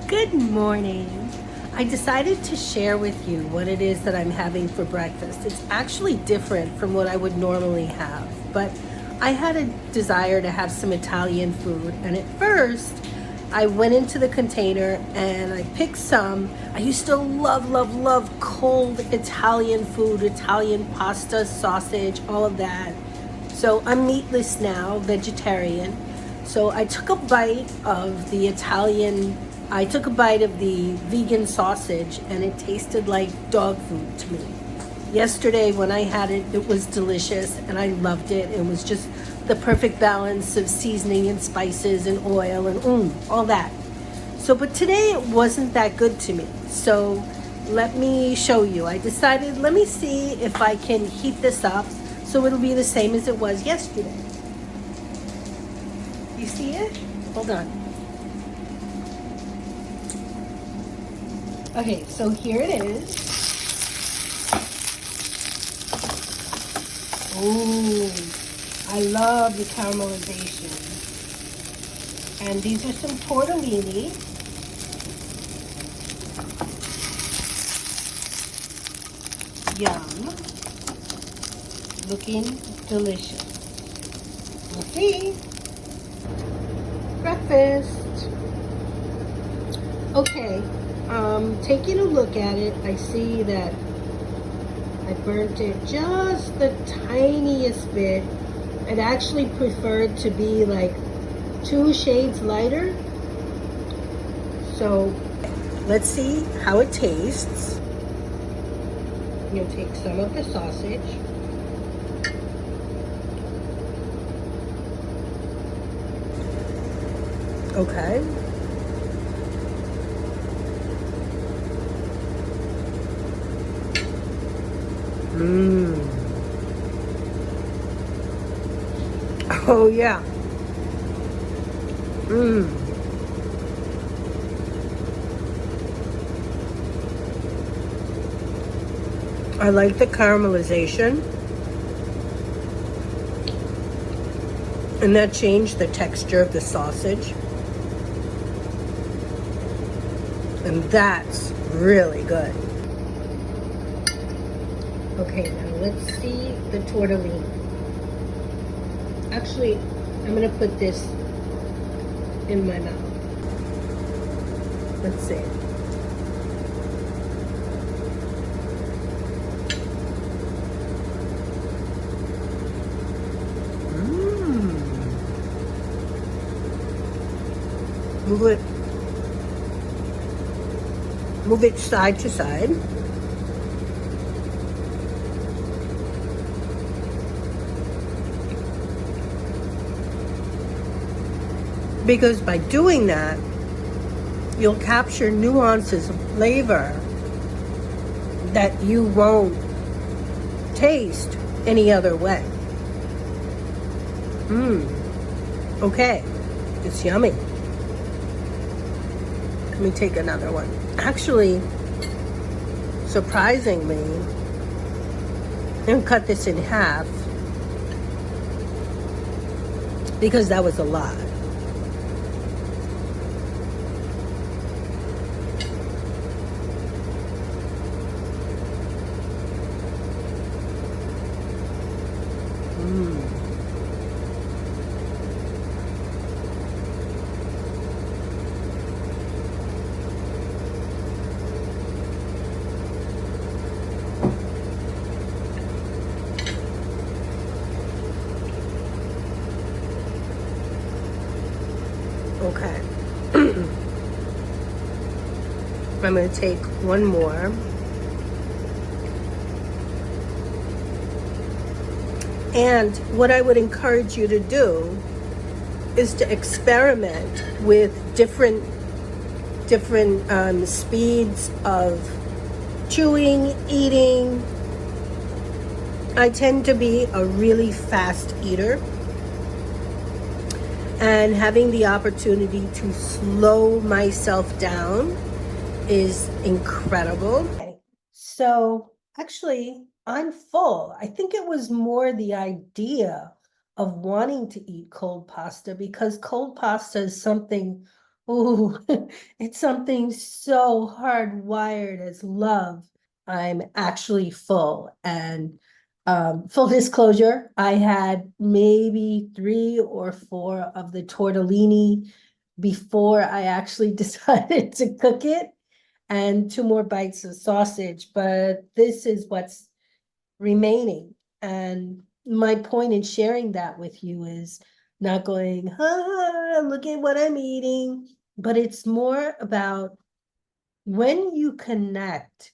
Good morning. I decided to share with you what it is that I'm having for breakfast. It's actually different from what I would normally have, but I had a desire to have some Italian food. And at first, I went into the container and I picked some. I used to love cold Italian food, Italian pasta, sausage, all of that. So I'm meatless now, vegetarian. So I took a bite of the vegan sausage and it tasted like dog food to me. Yesterday when I had it, it was delicious and I loved it. It was just the perfect balance of seasoning and spices and oil and all that. So, but today it wasn't that good to me. So let me show you. I decided, let me see if I can heat this up so it'll be the same as it was yesterday. You see it? Hold on. Okay, so here it is. Ooh, I love the caramelization. And these are some tortellini. Yum. Looking delicious. We'll see. Breakfast. Okay, taking a look at it, I see that I burnt it just the tiniest bit. I'd actually preferred to be like 2 shades lighter. So let's see how it tastes. I'm gonna take some of the sausage. Okay. Oh yeah. I like the caramelization. And that changed the texture of the sausage. And that's really good. Okay, now let's see the tortellini. Actually, I'm gonna put this in my mouth. Let's see. Move it side to side. Because by doing that, you'll capture nuances of flavor that you won't taste any other way. Okay, it's yummy. Let me take another one. Actually, surprisingly, I'm gonna cut this in half because that was a lot. Okay. I'm going to take one more. And what I would encourage you to do is to experiment with different speeds of chewing, eating. I tend to be a really fast eater. And having the opportunity to slow myself down is incredible. Okay. So actually, I'm full. I think it was more the idea of wanting to eat cold pasta because cold pasta is something Oh, it's something so hardwired as love. I'm actually full. And full disclosure, I had maybe 3 or 4 of the tortellini before I actually decided to cook it, and 2 more bites of sausage. But this is what's remaining. And my point in sharing that with you is not going, look at what I'm eating, but it's more about when you connect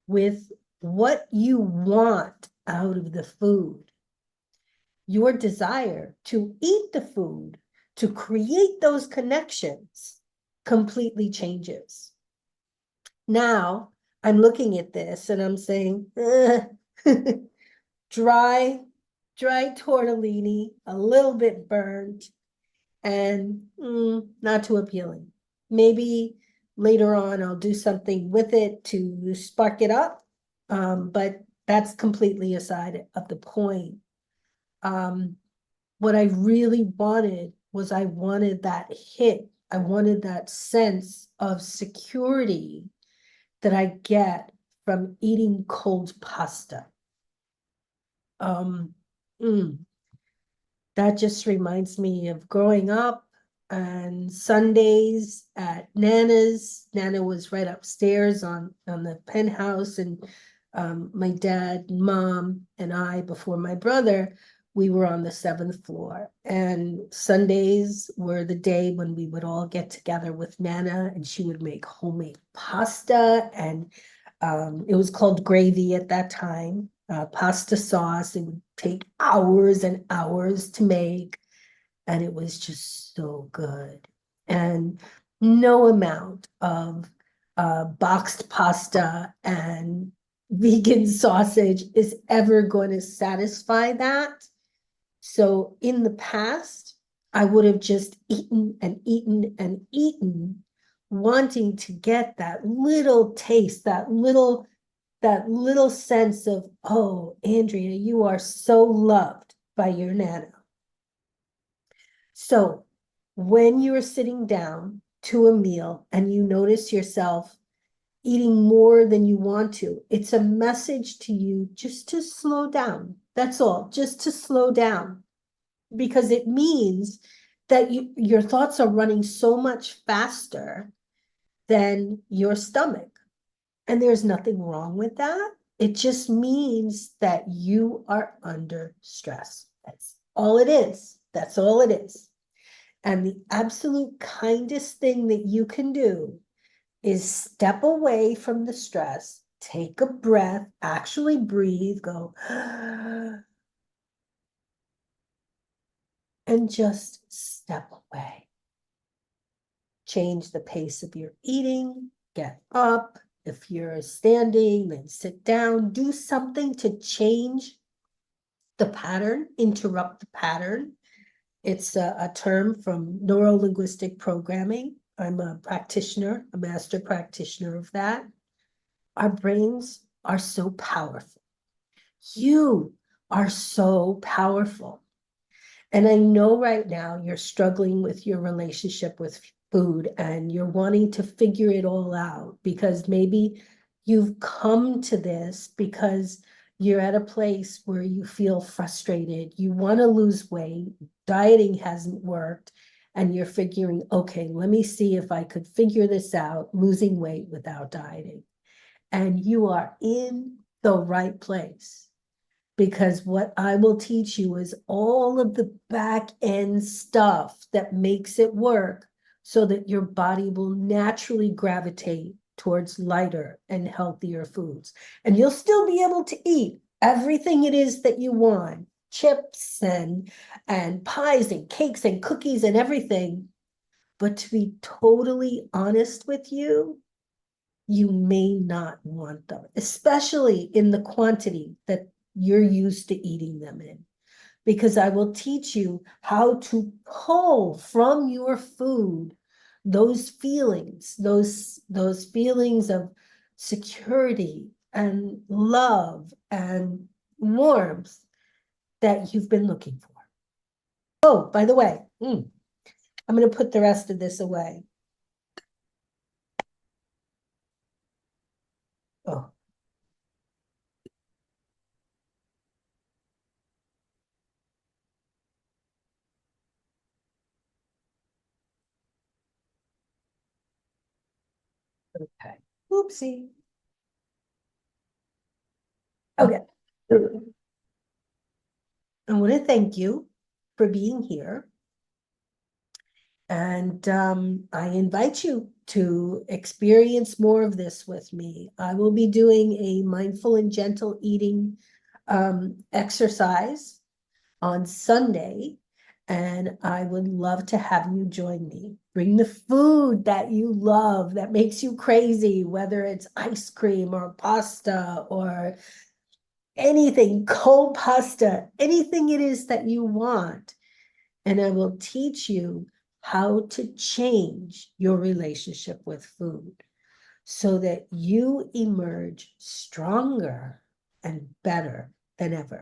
with what you want out of the food, your desire to eat the food, to create those connections completely changes. Now I'm looking at this and I'm saying, dry, dry tortellini, a little bit burnt, and not too appealing. Maybe later on I'll do something with it to spark it up, but that's completely aside of the point. What I really wanted was I wanted that hit. I wanted that sense of security that I get from eating cold pasta. Um, mm, that just reminds me of growing up and Sundays at Nana's. Nana was right upstairs on the penthouse, and my dad, mom, and I, before my brother, we were on the 7th floor. And Sundays were the day when we would all get together with Nana, and she would make homemade pasta, and it was called gravy at that time, pasta sauce. It would take hours and hours to make, and it was just so good. And no amount of boxed pasta and vegan sausage is ever going to satisfy that. So in the past, I would have just eaten and eaten and eaten, wanting to get that little taste, that little sense of, oh, Andrea, you are so loved by your Nana. So when you're sitting down to a meal and you notice yourself eating more than you want to, it's a message to you just to slow down. That's all, just to slow down, because it means that your thoughts are running so much faster than your stomach. And there's nothing wrong with that. It just means that you are under stress. That's all it is. That's all it is. And the absolute kindest thing that you can do is step away from the stress, take a breath, actually breathe, go, and just step away. Change the pace of your eating, get up. If you're standing, then sit down. Do something to change the pattern, interrupt the pattern. It's a term from neuro-linguistic programming. I'm a practitioner, a master practitioner of that. Our brains are so powerful. You are so powerful. And I know right now you're struggling with your relationship with food and you're wanting to figure it all out, because maybe you've come to this because you're at a place where you feel frustrated, you want to lose weight, dieting hasn't worked, and you're figuring, okay, let me see if I could figure this out, losing weight without dieting. And you are in the right place, because what I will teach you is all of the back end stuff that makes it work so that your body will naturally gravitate towards lighter and healthier foods. And you'll still be able to eat everything it is that you want, chips and pies and cakes and cookies and everything. But to be totally honest with you may not want them, especially in the quantity that you're used to eating them in, because I will teach you how to pull from your food those feelings, those feelings of security and love and warmth that you've been looking for. Oh, by the way, I'm going to put the rest of this away. Oh, okay. Oopsie. Okay. I want to thank you for being here. And I invite you to experience more of this with me. I will be doing a mindful and gentle eating exercise on Sunday, and I would love to have you join me. Bring the food that you love, that makes you crazy, whether it's ice cream or pasta or anything, cold pasta, anything it is that you want. And I will teach you how to change your relationship with food so that you emerge stronger and better than ever.